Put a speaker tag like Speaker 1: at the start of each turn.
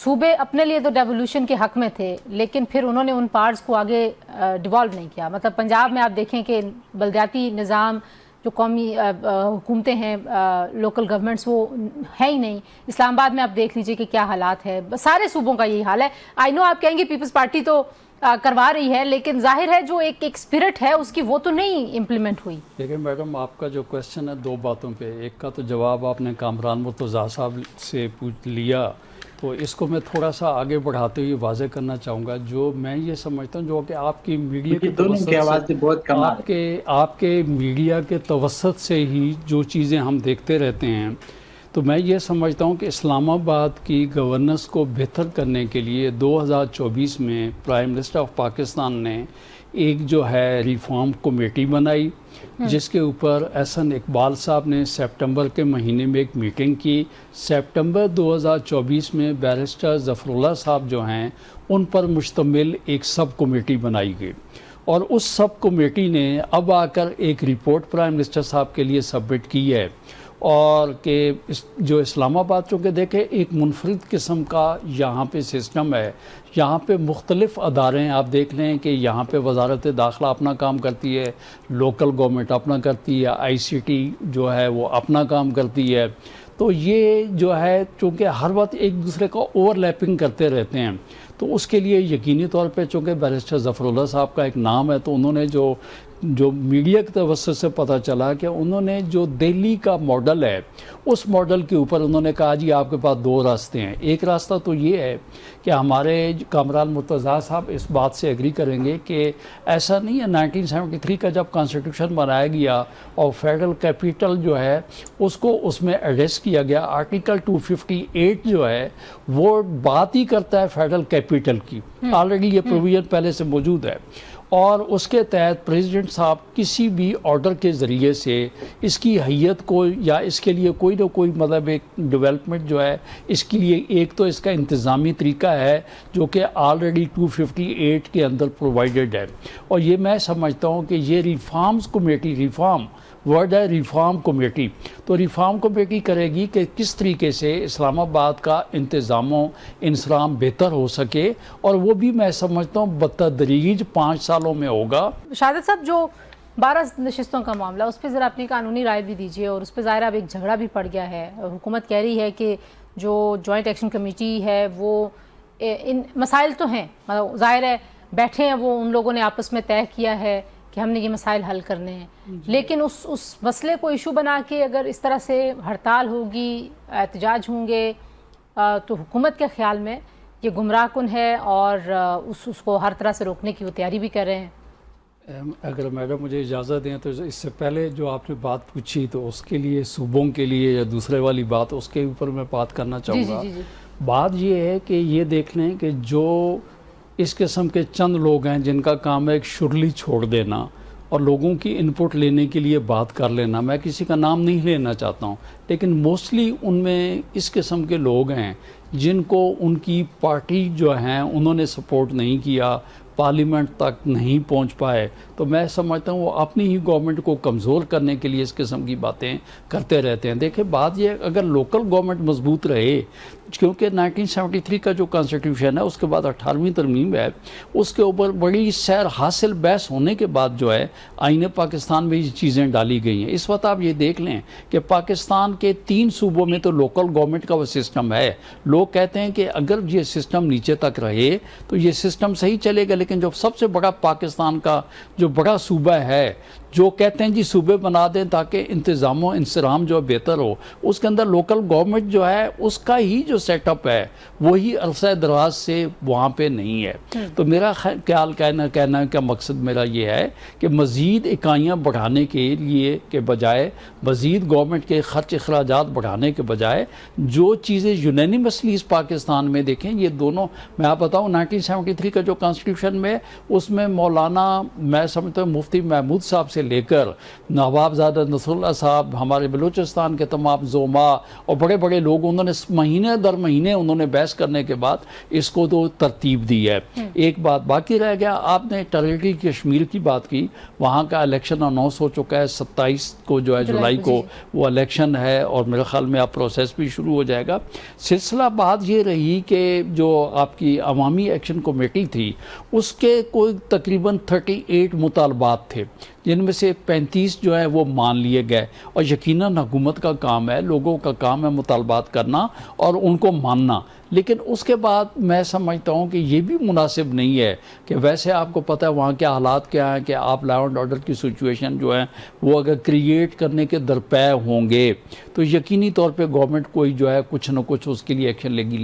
Speaker 1: صوبے اپنے لیے تو ڈیولوشن کے حق میں تھے، لیکن پھر انہوں نے ان پارٹس کو آگے ڈیوالو نہیں کیا. مطلب پنجاب میں آپ دیکھیں کہ بلدیاتی نظام جو قومی حکومتیں ہیں، لوکل گورنمنٹس، وہ ہے ہی نہیں. اسلام آباد میں آپ دیکھ لیجئے کہ کیا حالات ہے. سارے صوبوں کا یہی حال ہے. آئی نو آپ کہیں گے پیپلز پارٹی تو کروا رہی ہے، لیکن ظاہر ہے جو ایک اسپرٹ ہے اس کی وہ تو نہیں امپلیمنٹ ہوئی.
Speaker 2: دیکھیں میڈم، آپ کا جو کویسچن ہے دو باتوں پہ، ایک کا تو جواب آپ نے کامران مرتضیٰ صاحب سے پوچھ لیا، تو اس کو میں تھوڑا سا آگے بڑھاتے ہوئے واضح کرنا چاہوں گا. جو میں یہ سمجھتا ہوں جو کہ آپ کی میڈیا کے توسط سے، آپ کے میڈیا کے توسط سے ہی جو چیزیں ہم دیکھتے رہتے ہیں، تو میں یہ سمجھتا ہوں کہ اسلام آباد کی گورننس کو بہتر کرنے کے لیے 2024 میں پرائم منسٹر آف پاکستان نے ایک جو ہے ریفارم کمیٹی بنائی، جس کے اوپر احسن اقبال صاحب نے سپٹمبر کے مہینے میں ایک میٹنگ کی. سپٹمبر 2024 میں بیرسٹر ظفر اللہ صاحب جو ہیں ان پر مشتمل ایک سب کمیٹی بنائی گئی، اور اس سب کمیٹی نے اب آ کر ایک رپورٹ پرائم منسٹر صاحب کے لیے سبمٹ کی ہے. اور کہ جو اسلام آباد چونکہ دیکھیں ایک منفرد قسم کا یہاں پہ سسٹم ہے، یہاں پہ مختلف ادارے ہیں. آپ دیکھ لیں کہ یہاں پہ وزارت داخلہ اپنا کام کرتی ہے، لوکل گورنمنٹ اپنا کرتی ہے، ICT جو ہے وہ اپنا کام کرتی ہے. تو یہ جو ہے چونکہ ہر وقت ایک دوسرے کا اوور لیپنگ کرتے رہتے ہیں، تو اس کے لیے یقینی طور پہ چونکہ بیرسٹر ظفر اللہ صاحب کا ایک نام ہے، تو انہوں نے جو میڈیا کے توسط سے پتہ چلا کہ انہوں نے جو دہلی کا ماڈل ہے اس ماڈل کے اوپر انہوں نے کہا جی آپ کے پاس دو راستے ہیں. ایک راستہ تو یہ ہے کہ ہمارے کامران مرتضیٰ صاحب اس بات سے ایگری کریں گے کہ ایسا نہیں ہے. 1973 کا جب کانسٹیٹیوشن بنایا گیا اور فیڈرل کیپٹل جو ہے اس کو اس میں ایڈریس کیا گیا، آرٹیکل 258 جو ہے وہ بات ہی کرتا ہے فیڈرل کیپٹل کی. آلریڈی یہ پروویژن پہلے سے موجود ہے، اور اس کے تحت پریزیڈنٹ صاحب کسی بھی آرڈر کے ذریعے سے اس کی حیت کو یا اس کے لیے کوئی نہ کوئی مطلب ایک ڈیولپمنٹ جو ہے اس کے لیے ایک تو اس کا انتظامی طریقہ ہے جو کہ آلریڈی 258 کے اندر پرووائڈڈ ہے. اور یہ میں سمجھتا ہوں کہ یہ ریفارمز کمیٹی، ریفارم ورڈ ہے ریفارم کمیٹی، تو ریفارم کمیٹی کرے گی کہ کس طریقے سے اسلام آباد کا انتظام و انصرام بہتر ہو سکے، اور وہ بھی میں سمجھتا ہوں بتدریج 5 سالوں میں ہوگا.
Speaker 1: شہادت صاحب، جو 12 نشستوں کا معاملہ، اس پہ ذرا اپنی قانونی رائے بھی دیجیے. اور اس پہ ظاہر اب ایک جھگڑا بھی پڑ گیا ہے. حکومت کہہ رہی ہے کہ جو جوائنٹ ایکشن کمیٹی ہے وہ ان مسائل تو ہیں، مطلب ظاہر ہے بیٹھے ہیں وہ، ان لوگوں نے آپس میں طے کیا ہے کہ ہم نے یہ مسائل حل کرنے ہیں، لیکن اس مسئلے کو ایشو بنا کے اگر اس طرح سے ہڑتال ہوگی، احتجاج ہوں گے، تو حکومت کے خیال میں یہ گمراہ کن ہے، اور اس کو ہر طرح سے روکنے کی وہ تیاری بھی کر رہے ہیں.
Speaker 2: اگر میڈم مجھے اجازت دیں تو اس سے پہلے جو آپ نے بات پوچھی تو اس کے لیے صوبوں کے لیے یا دوسرے والی بات اس کے اوپر میں بات کرنا چاہوں گا. بات یہ ہے کہ یہ دیکھ لیں کہ جو اس قسم کے چند لوگ ہیں جن کا کام ہے ایک شرلی چھوڑ دینا اور لوگوں کی انپٹ لینے کے لیے بات کر لینا. میں کسی کا نام نہیں لینا چاہتا ہوں، لیکن موسٹلی ان میں اس قسم کے لوگ ہیں جن کو ان کی پارٹی جو ہیں انہوں نے سپورٹ نہیں کیا، پارلیمنٹ تک نہیں پہنچ پائے. تو میں سمجھتا ہوں وہ اپنی ہی گورنمنٹ کو کمزور کرنے کے لیے اس قسم کی باتیں کرتے رہتے ہیں. دیکھیں بات یہ اگر لوکل گورنمنٹ مضبوط رہے، کیونکہ 1973 کا جو کانسٹیٹیوشن ہے اس کے بعد 18ویں ترمیم ہے، اس کے اوپر بڑی سیر حاصل بحث ہونے کے بعد جو ہے آئین پاکستان میں یہ چیزیں ڈالی گئی ہیں. اس وقت آپ یہ دیکھ لیں کہ پاکستان کے 3 صوبوں میں تو لوکل گورنمنٹ کا وہ سسٹم ہے. لوگ کہتے ہیں کہ اگر یہ سسٹم نیچے تک رہے تو یہ سسٹم صحیح چلے گا، لیکن جو سب سے بڑا پاکستان کا جو بڑا صوبہ ہے جو کہتے ہیں جی صوبے بنا دیں تاکہ انتظام و انصرام جو بہتر ہو، اس کے اندر لوکل گورنمنٹ جو ہے اس کا ہی جو سیٹ اپ ہے وہی عرصہ دراز سے وہاں پہ نہیں ہے. تو میرا خیال کہنا کا مقصد میرا یہ ہے کہ مزید اکائیاں بڑھانے کے لیے کے بجائے، مزید گورنمنٹ کے خرچ اخراجات بڑھانے کے بجائے جو چیزیں یونینیمسلی اس پاکستان میں دیکھیں، یہ دونوں میں آپ بتاؤں 1973 کا جو کانسٹیٹیوشن میں اس میں مولانا میں سمجھتا ہوں مفتی محمود صاحب سے سے لے کر نوابزادہ نصراللہ صاحب، ہمارے بلوچستان کے تمام زعما اور بڑے بڑے لوگ، انہوں نے مہینے در مہینے انہوں نے بحث کرنے کے بعد اس کو تو ترتیب دی ہے۔ ایک بات باقی رہ گیا، آپ نے ٹیریٹری کشمیر کی بات کی، وہاں کا الیکشن اناؤنس ہو چکا ہے، 27 کو جو ہے جولائی کو وہ الیکشن ہے، اور میرے خیال میں اب پروسیس بھی شروع ہو جائے گا۔ سلسلہ بات یہ رہی کہ جو آپ کی عوامی ایکشن کمیٹی تھی، اس کے کوئی تقریباً 38 مطالبات تھے، جن میں سے 35 جو ہے وہ مان لیے گئے، اور یقیناً حکومت کا کام ہے، لوگوں کا کام ہے مطالبات کرنا اور ان کو ماننا، لیکن اس کے بعد میں سمجھتا ہوں کہ یہ بھی مناسب نہیں ہے کہ ویسے آپ کو پتہ ہے وہاں کے حالات کیا ہیں، کہ آپ لا اینڈ آرڈر کی سچویشن جو ہے وہ اگر کریٹ کرنے کے درپے ہوں گے تو یقینی طور پہ گورنمنٹ کوئی جو ہے کچھ نہ کچھ اس کے لیے ایکشن لے گی۔